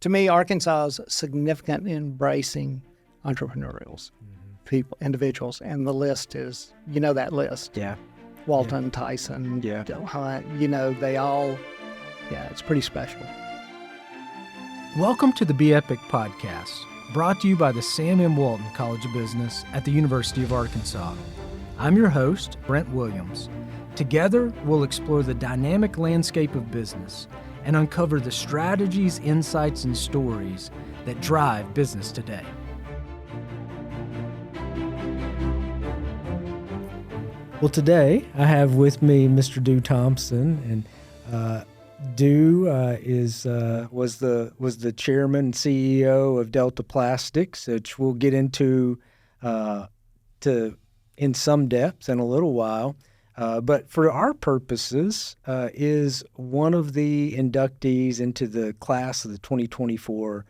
to me, Arkansas is significant in embracing entrepreneurials, people, individuals, and the list is, that list. Yeah. Walton, Tyson, Hunt, they all, it's pretty special. Welcome to the Be Epic podcast, brought to you by the Sam M. Walton College of Business at the University of Arkansas. I'm your host, Brent Williams. Together, we'll explore the dynamic landscape of business and uncover the strategies, insights, and stories that drive business today. Well, today I have with me Mr. Dhu Thompson, and Dhu was the chairman and CEO of Delta Plastics, which we'll get into in some depth in a little while. But for our purposes, is one of the inductees into the class of the 2024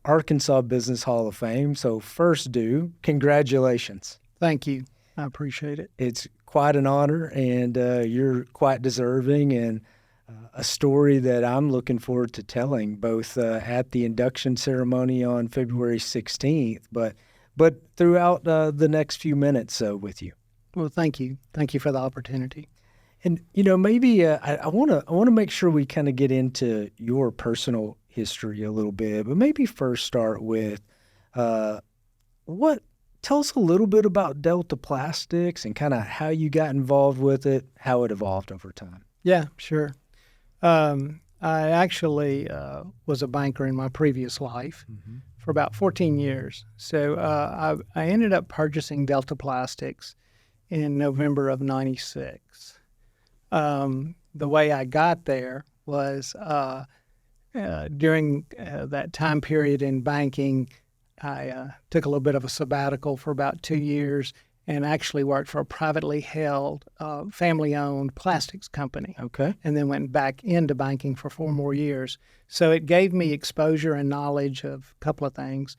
Arkansas Business Hall of Fame. So first, Dhu, congratulations. Thank you. I appreciate it. It's quite an honor, and you're quite deserving, and a story that I'm looking forward to telling, both at the induction ceremony on February 16th, but throughout the next few minutes with you. Well, thank you. Thank you for the opportunity. And, maybe I want to make sure we kind of get into your personal history a little bit, but maybe first start with tell us a little bit about Delta Plastics and kind of how you got involved with it, how it evolved over time. Yeah, sure. I actually was a banker in my previous life for about 14 years. So I ended up purchasing Delta Plastics in November of 96. The way I got there was during that time period in banking, I took a little bit of a sabbatical for about 2 years and actually worked for a privately held, family-owned plastics company. Okay. And then went back into banking for 4 more years. So it gave me exposure and knowledge of a couple of things.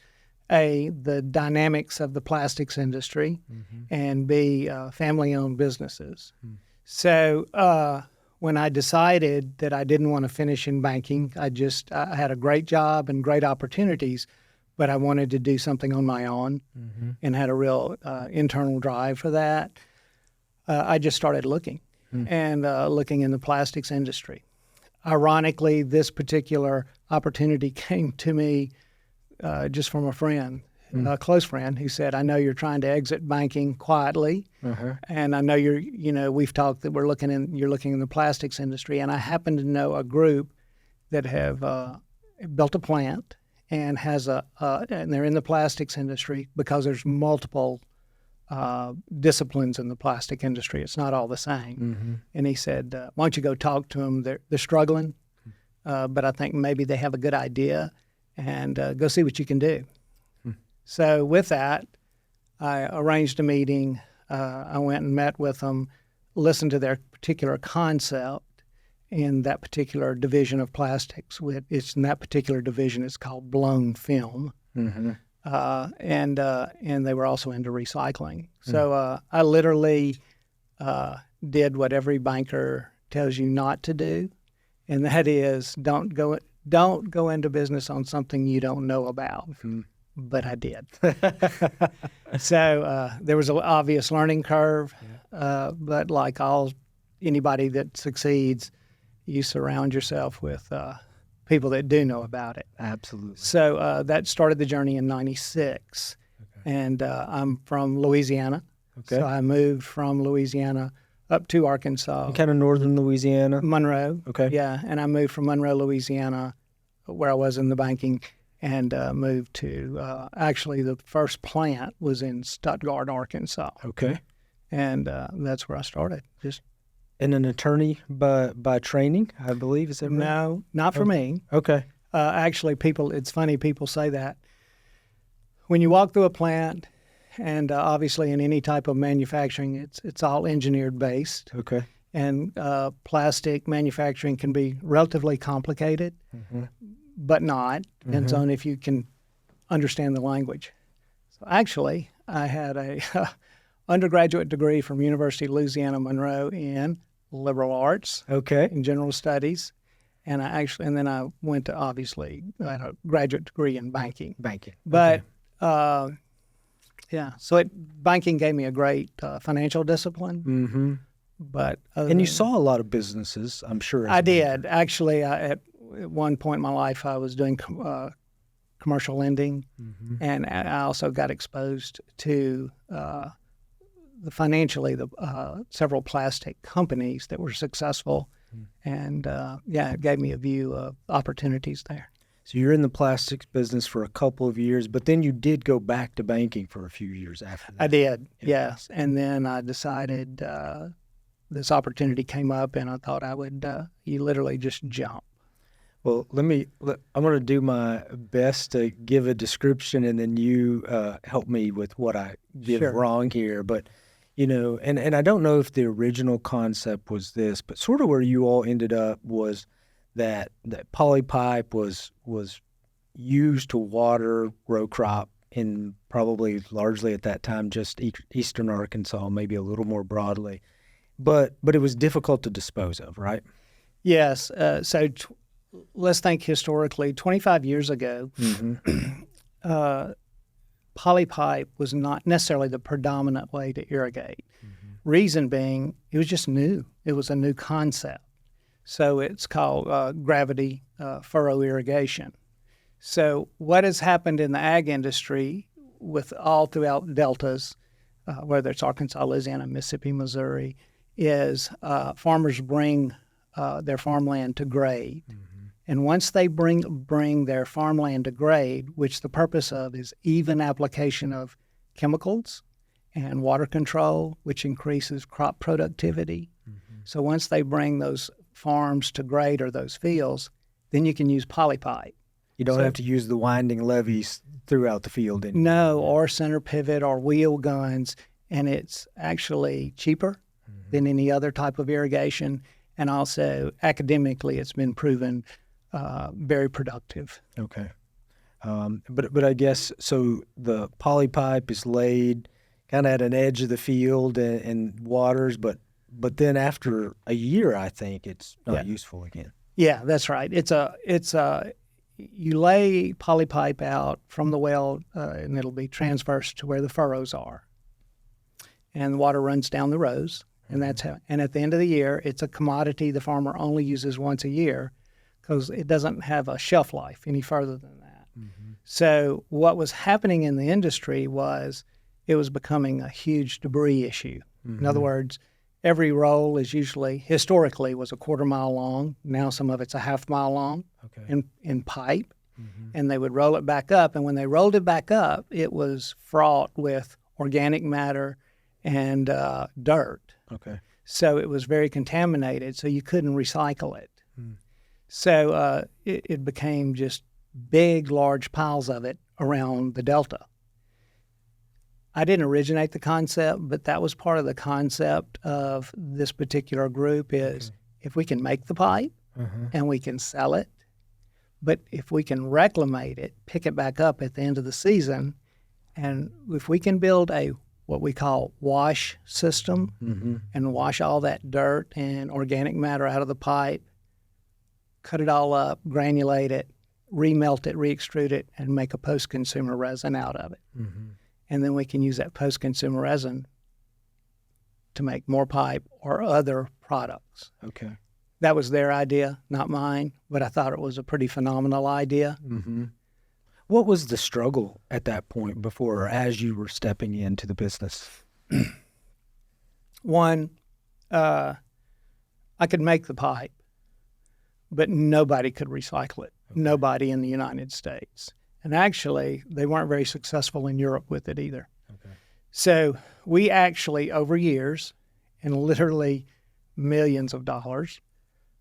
A, the dynamics of the plastics industry, and B, family-owned businesses. So when I decided that I didn't want to finish in banking, I had a great job and great opportunities, but I wanted to do something on my own and had a real internal drive for that. I just started looking and looking in the plastics industry. Ironically, this particular opportunity came to me just from a friend, a close friend, who said, I know you're trying to exit banking quietly, and I know we've talked that you're looking in the plastics industry, and I happen to know a group that have built a plant and has and they're in the plastics industry because there's multiple disciplines in the plastic industry. It's not all the same. And he said, why don't you go talk to them? They're struggling, but I think maybe they have a good idea, and go see what you can do. So with that, I arranged a meeting. I went and met with them, listened to their particular concept in that particular division of plastics. It's in that particular division, it's called blown film. And they were also into recycling. So I literally did what every banker tells you not to do, and that is don't go into business on something you don't know about. But I did. So there was an obvious learning curve, but like anybody that succeeds, you surround yourself with people that do know about it. Absolutely. So that started the journey in 96. And I'm from Louisiana. Okay. So I moved from Louisiana up to Arkansas. Kind of northern Louisiana? Monroe. Okay. Yeah, and I moved from Monroe, Louisiana, where I was in the banking, and moved to, actually the first plant was in Stuttgart, Arkansas. Okay. And that's where I started. And an attorney by training, I believe, is that right? No, not for me. Okay. Actually, it's funny, people say that. When you walk through a plant, and obviously in any type of manufacturing, it's all engineered based. Okay. And plastic manufacturing can be relatively complicated, but not. Depends on if you can understand the language. So actually, I had a undergraduate degree from University of Louisiana, Monroe in liberal arts, in general studies, And then I went to, obviously, I had a graduate degree in banking. But So banking gave me a great financial discipline. Mm-hmm. But And you saw a lot of businesses, I'm sure. I did. Actually, at one point in my life, I was doing commercial lending, and I also got exposed to financially several plastic companies that were successful, and it gave me a view of opportunities there. So you're in the plastics business for a couple of years, but then you did go back to banking for a few years after that. I did, yes. And then I decided this opportunity came up, and I thought I would, you literally just jump. Well, I'm going to do my best to give a description, and then you help me with what I did wrong here. But, and I don't know if the original concept was this, but sort of where you all ended up was that polypipe was used to water row crop in probably largely at that time just eastern Arkansas, maybe a little more broadly. But it was difficult to dispose of, right? Yes. Let's think historically. 25 years ago, polypipe was not necessarily the predominant way to irrigate. Reason being, it was just new. It was a new concept. So it's called gravity furrow irrigation. So what has happened in the ag industry with all throughout deltas, whether it's Arkansas, Louisiana, Mississippi, Missouri, is farmers bring their farmland to grade. And once they bring their farmland to grade, which the purpose of is even application of chemicals and water control, which increases crop productivity. So once they bring those farms to grade or those fields, then you can use polypipe. You don't have to use the winding levees throughout the field anymore. No, or center pivot or wheel guns, and it's actually cheaper than any other type of irrigation. And also academically, it's been proven very productive. Okay. But I guess, so the polypipe is laid kind of at an edge of the field and waters, but then after a year, I think it's not useful again. Yeah, that's right. You lay polypipe out from the well, and it'll be transversed to where the furrows are, and the water runs down the rows, and that's how. And at the end of the year, it's a commodity the farmer only uses once a year, because it doesn't have a shelf life any further than that. So what was happening in the industry was it was becoming a huge debris issue. In other words, every roll is historically was a quarter mile long. Now some of it's a half mile long in pipe. And they would roll it back up. And when they rolled it back up, it was fraught with organic matter and dirt. Okay. So it was very contaminated, so you couldn't recycle it. So it became just big, large piles of it around the delta. I didn't originate the concept, but that was part of the concept of this particular group is if we can make the pipe and we can sell it, but if we can reclimate it, pick it back up at the end of the season, and if we can build what we call wash system and wash all that dirt and organic matter out of the pipe, cut it all up, granulate it, remelt it, re-extrude it, and make a post-consumer resin out of it. And then we can use that post-consumer resin to make more pipe or other products. Okay. That was their idea, not mine, but I thought it was a pretty phenomenal idea. What was the struggle at that point before or as you were stepping into the business? One, I could make the pipe, but nobody could recycle it. Nobody in the United States. And actually, they weren't very successful in Europe with it either. So we actually, over years, and literally millions of dollars,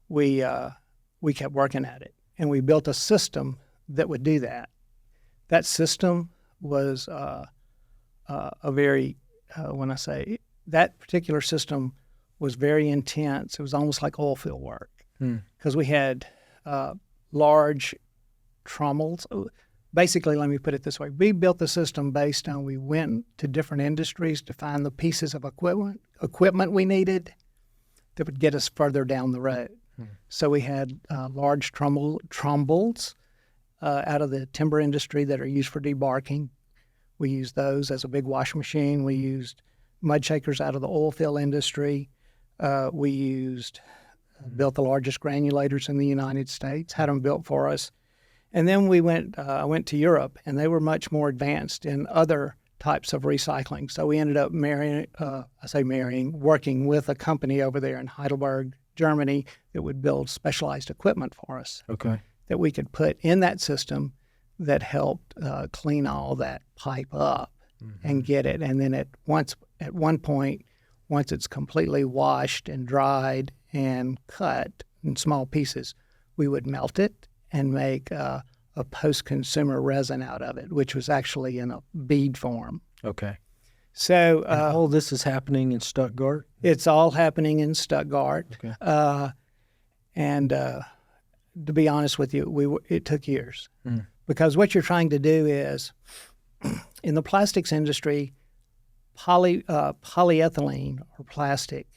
we kept working at it. And we built a system that would do that. That system was a very, when I say, that particular system was very intense. It was almost like oil field work because we had large trommels. Basically, let me put it this way. We built the system based on we went to different industries to find the pieces of equipment we needed that would get us further down the road. So we had large trombles out of the timber industry that are used for debarking. We used those as a big wash machine. We used mud shakers out of the oil field industry. We built the largest granulators in the United States, had them built for us. And then I went to Europe, and they were much more advanced in other types of recycling. So we ended up working with a company over there in Heidelberg, Germany, that would build specialized equipment for us. Okay. That we could put in that system that helped clean all that pipe up and get it. And then at one point, once it's completely washed and dried and cut in small pieces, we would melt it and make a post-consumer resin out of it, which was actually in a bead form. Okay. So all this is happening in Stuttgart? It's all happening in Stuttgart. Okay. And to be honest with you, it took years. Because what you're trying to do is, in the plastics industry, polyethylene or plastic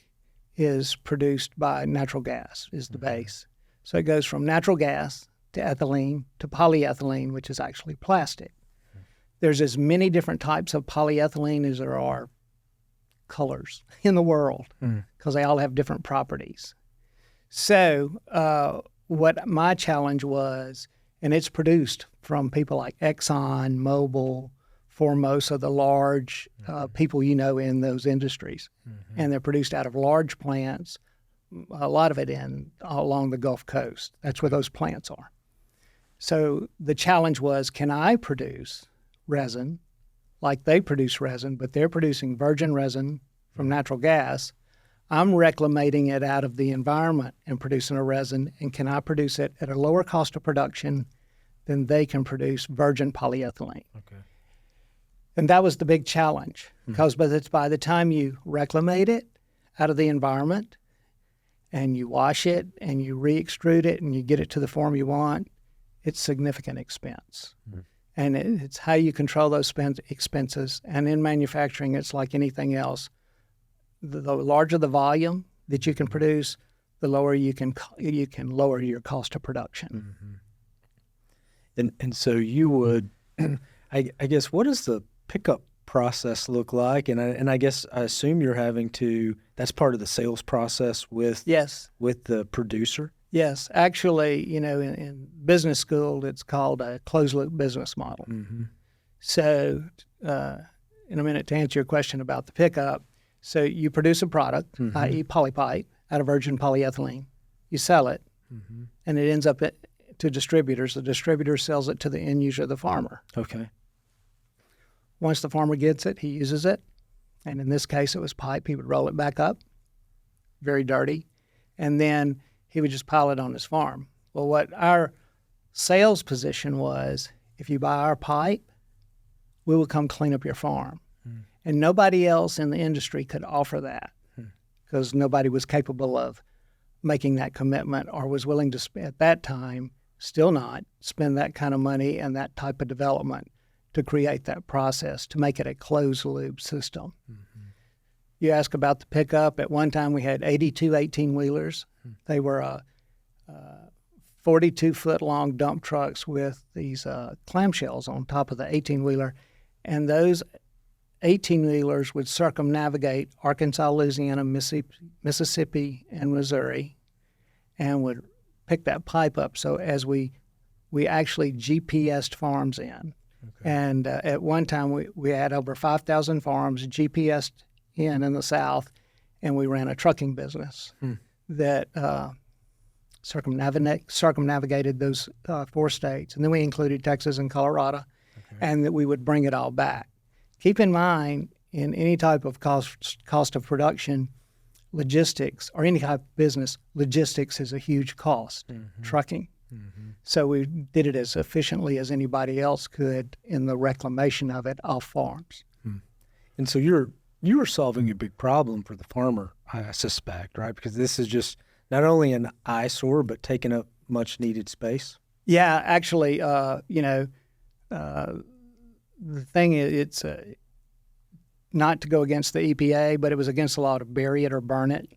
is produced by natural gas, is the base. So it goes from natural gas to ethylene to polyethylene, which is actually plastic. There's as many different types of polyethylene as there are colors in the world, because they all have different properties. So what my challenge was, and it's produced from people like Exxon, Mobil, Formosa, the large people in those industries. And they're produced out of large plants, a lot of it along the Gulf Coast. That's where those plants are. So the challenge was, can I produce resin like they produce resin, but they're producing virgin resin from natural gas? I'm reclamating it out of the environment and producing a resin, and can I produce it at a lower cost of production than they can produce virgin polyethylene? Okay. And that was the big challenge, because by the time you reclimate it out of the environment and you wash it and you re-extrude it and you get it to the form you want, it's significant expense. And it's how you control those expenses. And in manufacturing, it's like anything else. The larger the volume that you can produce, the lower you can lower your cost of production. And so you would, I guess, what does the pickup process look like? And I guess I assume you're having to, that's part of the sales process with the producer? Yes. Actually, in business school, it's called a closed-loop business model. So in a minute, to answer your question about the pickup, so you produce a product, i.e. polypipe, out of virgin polyethylene. You sell it, and it ends up to distributors. The distributor sells it to the end user, the farmer. Okay. Once the farmer gets it, he uses it. And in this case, it was pipe. He would roll it back up, very dirty, and then he would just pile it on his farm. Well, what our sales position was, if you buy our pipe, we will come clean up your farm. And nobody else in the industry could offer that, because nobody was capable of making that commitment or was willing to, at that time, still not, spend that kind of money and that type of development to create that process, to make it a closed-loop system. You ask about the pickup. At one time, we had 82 18-wheelers. They were 42-foot-long dump trucks with these clamshells on top of the 18-wheeler. And those 18-wheelers would circumnavigate Arkansas, Louisiana, Mississippi, and Missouri, and would pick that pipe up. So as we actually GPS'd farms in. Okay. And at one time, we had over 5,000 farms GPS'd in the South, and we ran a trucking business that circumnavigated those 4 states. And then we included Texas and Colorado, and that we would bring it all back. Keep in mind, in any type of cost of production, logistics, or any type of business, logistics is a huge cost, trucking. So we did it as efficiently as anybody else could in the reclamation of it off farms. And so you were solving a big problem for the farmer, I suspect, right? Because this is just not only an eyesore, but taking up much needed space. Yeah, actually, the thing is, it's not to go against the EPA, but it was against the law to bury it or burn it.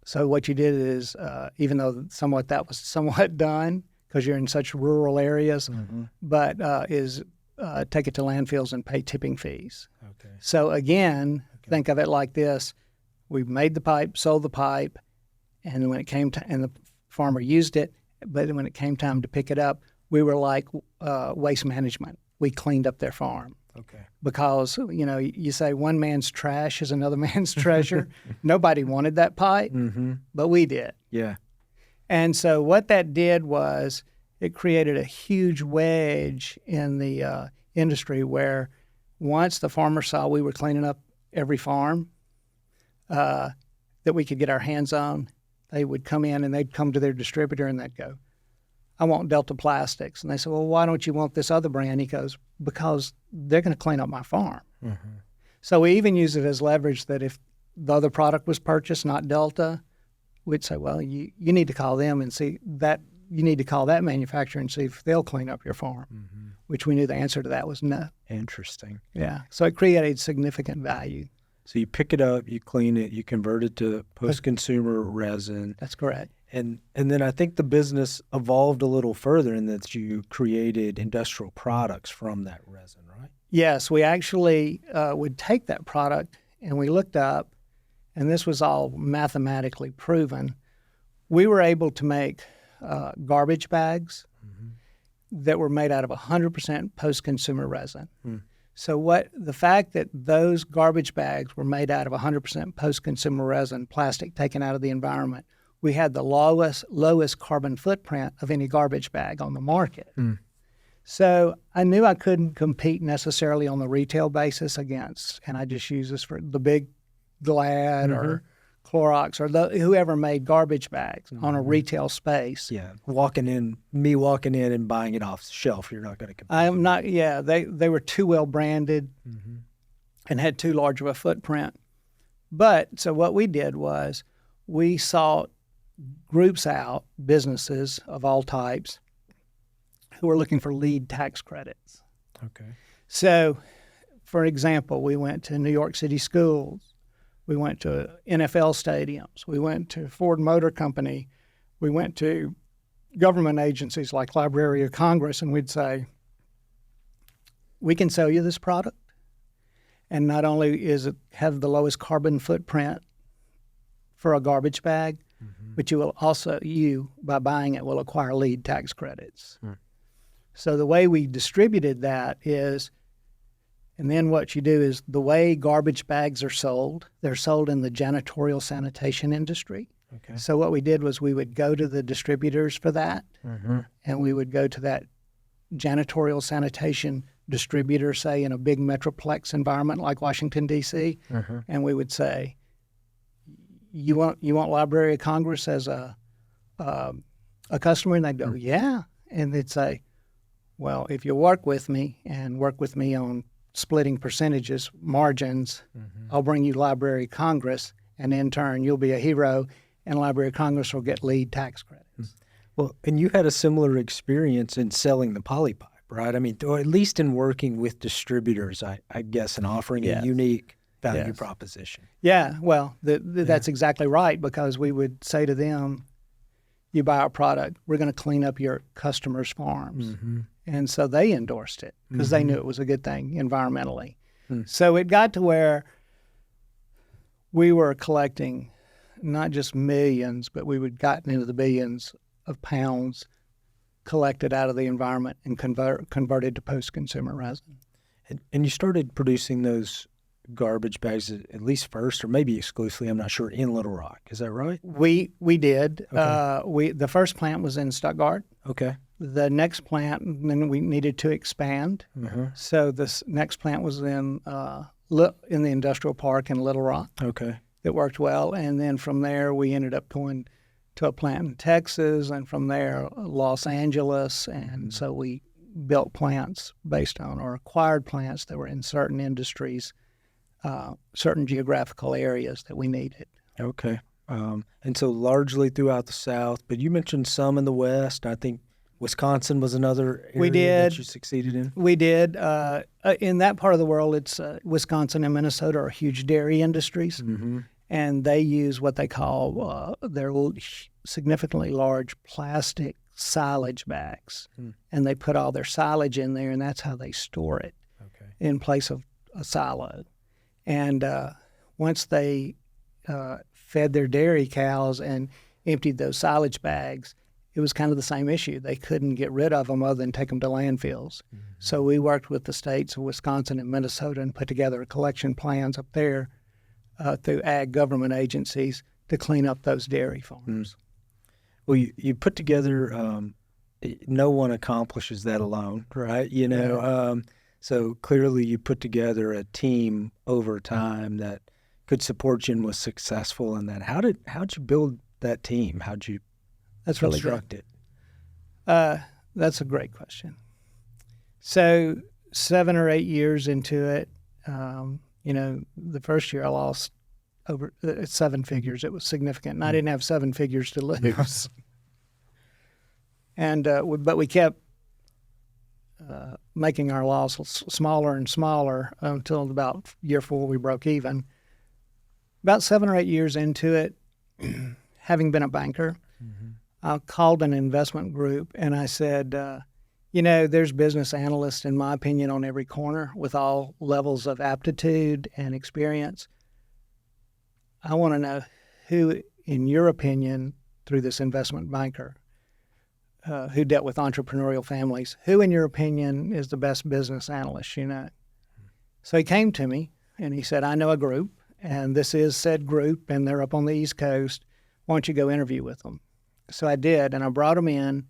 So what you did is, even though that was somewhat done because you're in such rural areas, but is take it to landfills and pay tipping fees. Okay. So again, think of it like this: we made the pipe, sold the pipe, and when it came to, and the farmer used it, but when it came time to pick it up, we were like waste management. We cleaned up their farm. Okay. Because, you say one man's trash is another man's treasure. Nobody wanted that pipe, but we did. Yeah. And so what that did was it created a huge wedge in the industry where once the farmer saw we were cleaning up every farm that we could get our hands on, they would come in and they'd come to their distributor and they'd go, I want Delta Plastics. And they said, well, why don't you want this other brand? He goes, because they're going to clean up my farm. So we even use it as leverage that if the other product was purchased, not Delta, we'd say, well, you need to call them and see that, you need to call that manufacturer and see if they'll clean up your farm, which we knew the answer to that was no. Interesting. Yeah. So it created significant value. So you pick it up, you clean it, you convert it to post-consumer resin. That's correct. And then I think the business evolved a little further in that you created industrial products from that resin, right? Yes, we actually would take that product and we looked up, and this was all mathematically proven. We were able to make garbage bags that were made out of 100% post-consumer resin. So the fact that those garbage bags were made out of 100% post-consumer resin, plastic taken out of the environment, we had the lowest carbon footprint of any garbage bag on the market. So I knew I couldn't compete necessarily on the retail basis against, and I just use this for the big Glad or Clorox or whoever made garbage bags on a retail space. Yeah, walking in and buying it off the shelf, you're not going to compete. I'm not, yeah, they were too well branded and had too large of a footprint. But so what we did was we sought groups out, businesses of all types, who were looking for lead tax credits. Okay. So, for example, we went to New York City schools. We went to NFL stadiums. We went to Ford Motor Company. We went to government agencies like Library of Congress, and we'd say, we can sell you this product, and not only is it have the lowest carbon footprint for a garbage bag, but you will also, by buying it, will acquire lead tax credits. So the way we distributed that is, and then what you do is the way garbage bags are sold, they're sold in the janitorial sanitation industry. Okay. So what we did was we would go to the distributors for that, and we would go to that janitorial sanitation distributor, say in a big metroplex environment like Washington, D.C., and we would say, you want Library of Congress as a customer? And they'd go, yeah. And they'd say, well, if you work with me on splitting percentages, margins, I'll bring you Library of Congress, and in turn, you'll be a hero, and Library of Congress will get lead tax credits. Well, and you had a similar experience in selling the polypipe, right? I mean, or at least in working with distributors, I guess, and offering a unique value proposition. Yeah, well, that's exactly right, because we would say to them, you buy our product, we're going to clean up your customers' farms. And so they endorsed it because they knew it was a good thing environmentally. So it got to where we were collecting not just millions, but we would gotten into the billions of pounds collected out of the environment and converted to post-consumer resin. And you started producing those garbage bags at least first, or maybe exclusively, I'm not sure, in Little Rock. Is that right? We did. Okay. The first plant was in Stuttgart. Okay. The next plant, then we needed to expand. So this next plant was in the industrial park in Little Rock. Okay. That worked well. And then from there, we ended up going to a plant in Texas, and from there, Los Angeles. And so we built plants based on, or acquired plants that were in certain industries, certain geographical areas that we needed. Okay. And so largely throughout the South, but you mentioned some in the West. I think Wisconsin was another area that you succeeded in. We did. In that part of the world, it's Wisconsin and Minnesota are huge dairy industries. and they use what they call their significantly large plastic silage bags, and they put all their silage in there, and that's how they store it in place of a silo. And once they fed their dairy cows and emptied those silage bags, it was kind of the same issue. They couldn't get rid of them other than take them to landfills. So we worked with the states of Wisconsin and Minnesota and put together collection plans up there through ag government agencies to clean up those dairy farms. Well, you put together, no one accomplishes that alone, right? So clearly you put together a team over time that could support you and was successful in that. How'd you build that team? How'd you construct it? That's a great question. So 7 or 8 years into it, the first year I lost over 7 figures. It was significant, and I didn't have 7 figures to lose. And but we kept making our loss smaller and smaller until about year 4 we broke even. About 7 or 8 years into it, having been a banker, I called an investment group and I said, there's business analysts, in my opinion, on every corner with all levels of aptitude and experience. I want to know who, in your opinion, through this investment banker, who dealt with entrepreneurial families, who, in your opinion, is the best business analyst you know? So he came to me and he said, I know a group, and this is said group, and they're up on the East Coast. Why don't you go interview with them? So I did, and I brought them in,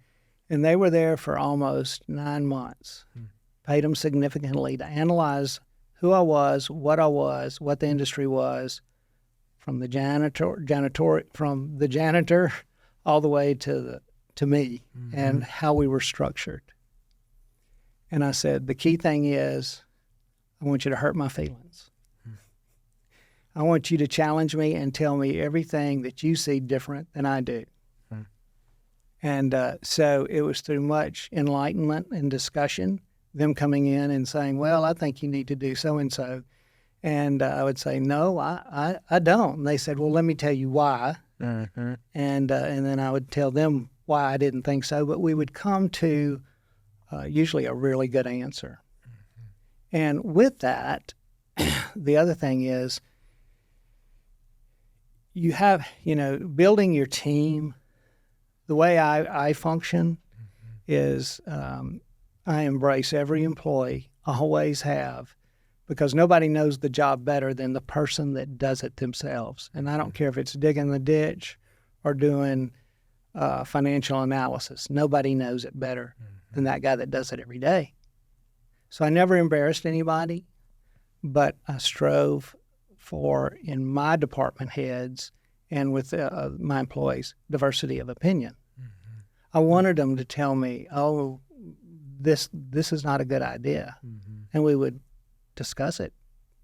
and they were there for almost 9 months. Paid them significantly to analyze who I was, what the industry was, from the janitor all the way to me, and how we were structured. And I said, the key thing is, I want you to hurt my feelings. I want you to challenge me and tell me everything that you see different than I do. And so it was through much enlightenment and discussion, them coming in and saying, well, I think you need to do so-and-so. And I would say, no, I don't. And they said, well, let me tell you why. And then I would tell them why I didn't think so. But we would come to usually a really good answer. And with that, the other thing is, you have, building your team. The way I function is I embrace every employee, always have, because nobody knows the job better than the person that does it themselves. And I don't care if it's digging the ditch or doing financial analysis. Nobody knows it better than that guy that does it every day. So I never embarrassed anybody, but I strove for, in my department heads and with my employees, diversity of opinion. I wanted them to tell me, oh, this is not a good idea. And we would discuss it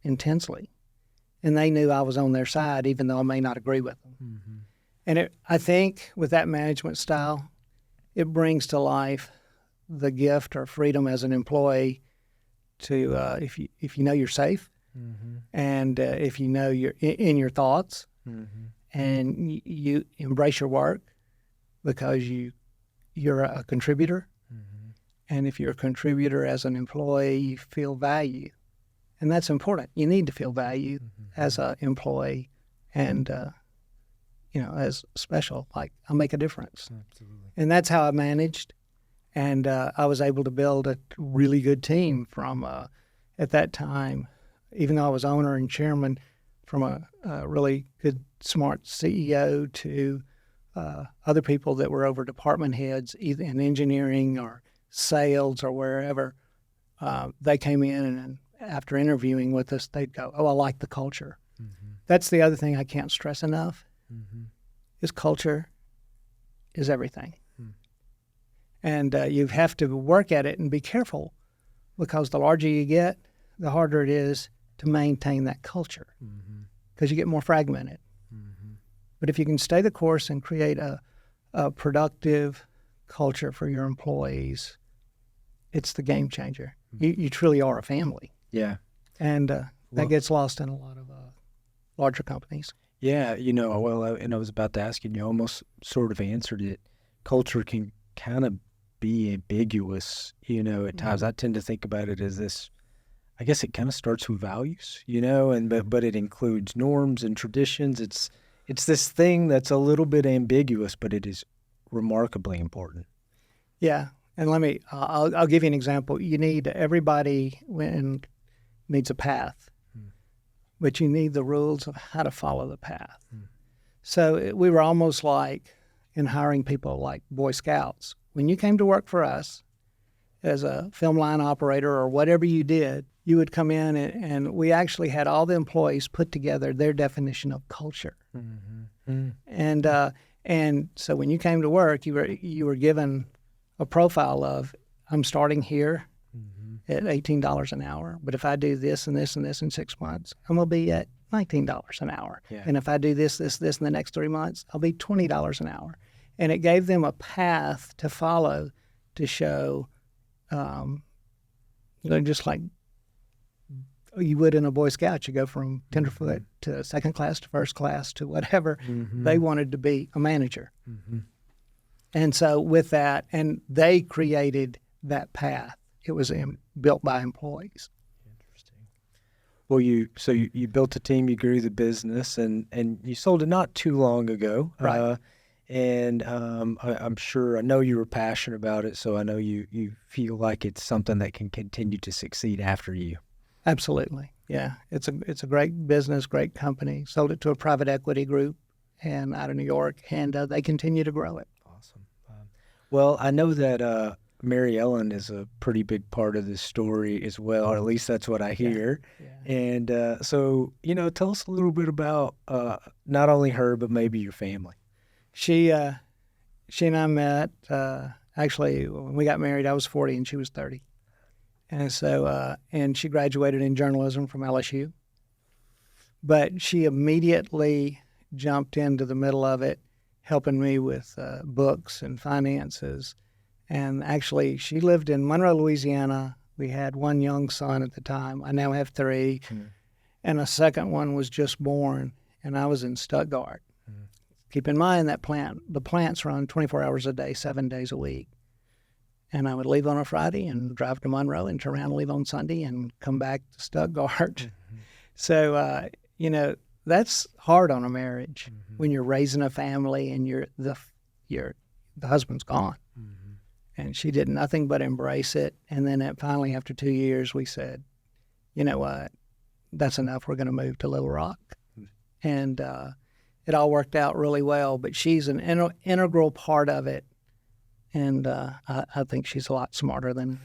intensely. And they knew I was on their side, even though I may not agree with them. And I think with that management style, it brings to life the gift or freedom as an employee to, if you know you're safe, and if you know you're in your thoughts, and you embrace your work because you're a contributor. And if you're a contributor as an employee, you feel value. And that's important. You need to feel value as an employee and, as special, like I make a difference. Absolutely. And that's how I managed. And I was able to build a really good team from, at that time, even though I was owner and chairman, from a really good, smart CEO to other people that were over department heads, either in engineering or sales or wherever. They came in, and after interviewing with us, they'd go, oh, I like the culture. That's the other thing I can't stress enough, is culture is everything. And you have to work at it and be careful, because the larger you get, the harder it is to maintain that culture, because you get more fragmented. But if you can stay the course and create a productive culture for your employees, it's the game changer. You truly are a family. Yeah. And that gets lost in a lot of larger companies. Yeah, and I was about to ask you, and you almost sort of answered it. Culture can kind of be ambiguous, at times. I tend to think about it as this, I guess it kind of starts with values, but it includes norms and traditions. It's this thing that's a little bit ambiguous, but it is remarkably important. Yeah, and I'll give you an example. Everybody needs a path, but you need the rules of how to follow the path. So we were almost like in hiring people like Boy Scouts. When you came to work for us as a film line operator or whatever you did, you would come in and we actually had all the employees put together their definition of culture. And so when you came to work, you were given a profile of, I'm starting here at $18 an hour, but if I do this and this and this in 6 months, I'm going to be at $19 an hour. Yeah. And if I do this in the next 3 months, I'll be $20 an hour. And it gave them a path to follow to show, just like you would in a Boy Scout, you go from tenderfoot to second class to first class to whatever. They wanted to be a manager. And so with that, and they created that path. It was built by employees. Interesting. Well, you built a team, you grew the business, and you sold it not too long ago. Right. I'm sure, I know you were passionate about it, so I know you feel like it's something that can continue to succeed after you. Absolutely. Yeah. It's a great business, great company. Sold it to a private equity group and out of New York, and they continue to grow it. Awesome. Well, I know that Mary Ellen is a pretty big part of this story as well, or at least that's what I hear. Yeah. And so, tell us a little bit about not only her, but maybe your family. She and I met, actually, when we got married, I was 40 and she was 30. And so, and she graduated in journalism from LSU. But she immediately jumped into the middle of it, helping me with books and finances. And actually, she lived in Monroe, Louisiana. We had one young son at the time. I now have 3. And a second one was just born, and I was in Stuttgart. Keep in mind that the plants run 24 hours a day, 7 days a week. And I would leave on a Friday and drive to Monroe and turn around and leave on Sunday and come back to Stuttgart. So, that's hard on a marriage when you're raising a family and the husband's gone. And she did nothing but embrace it. And then finally, after 2 years, we said, you know what, that's enough. We're going to move to Little Rock. And it all worked out really well. But she's an integral part of it. And I think she's a lot smarter than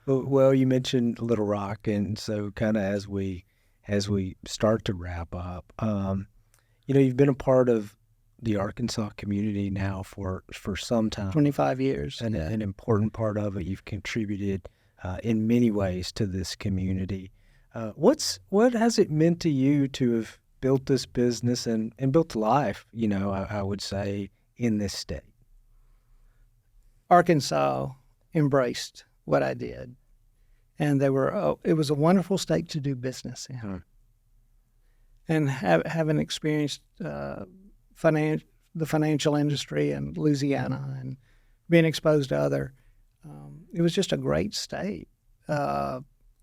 Well, you mentioned Little Rock. And so kind of as we start to wrap up, you've been a part of the Arkansas community now for some time. 25 years. And an important part of it. You've contributed in many ways to this community. What has it meant to you to have built this business and built life, I would say, in this state? Arkansas embraced what I did. And it was a wonderful state to do business in. And having experienced the financial industry in Louisiana and being exposed to other, it was just a great state.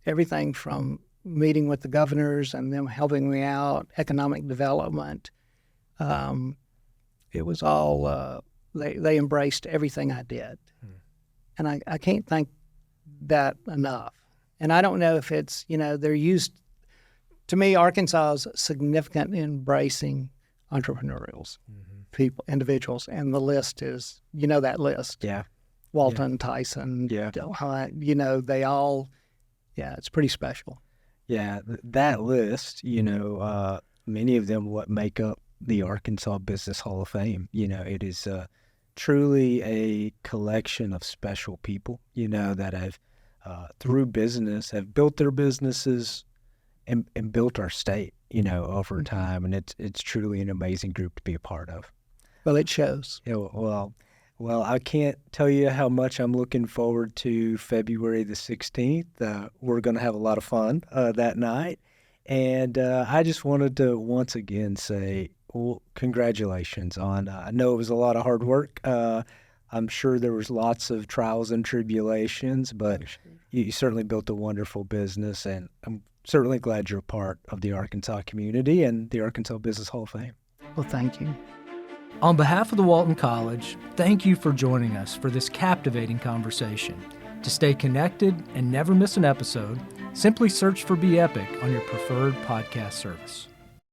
Everything from meeting with the governors and them helping me out, economic development. It was all, they embraced everything I did. And I can't thank that enough. And I don't know if it's, they're used, to me, Arkansas is significant in embracing entrepreneurials, people, individuals. And the list is, that list. Yeah. Walton, Tyson, they all, it's pretty special. Yeah, that list, many of them what make up the Arkansas Business Hall of Fame. It is truly a collection of special people, that have, through business, have built their businesses and built our state, over time. And it's truly an amazing group to be a part of. Well, it shows. Yeah, well, I can't tell you how much I'm looking forward to February the 16th. We're going to have a lot of fun that night. And I just wanted to once again say, well, congratulations on. I know it was a lot of hard work. I'm sure there was lots of trials and tribulations, but you certainly built a wonderful business, and I'm certainly glad you're a part of the Arkansas community and the Arkansas Business Hall of Fame. Well, thank you. On behalf of the Walton College, thank you for joining us for this captivating conversation. To stay connected and never miss an episode, simply search for Be Epic on your preferred podcast service.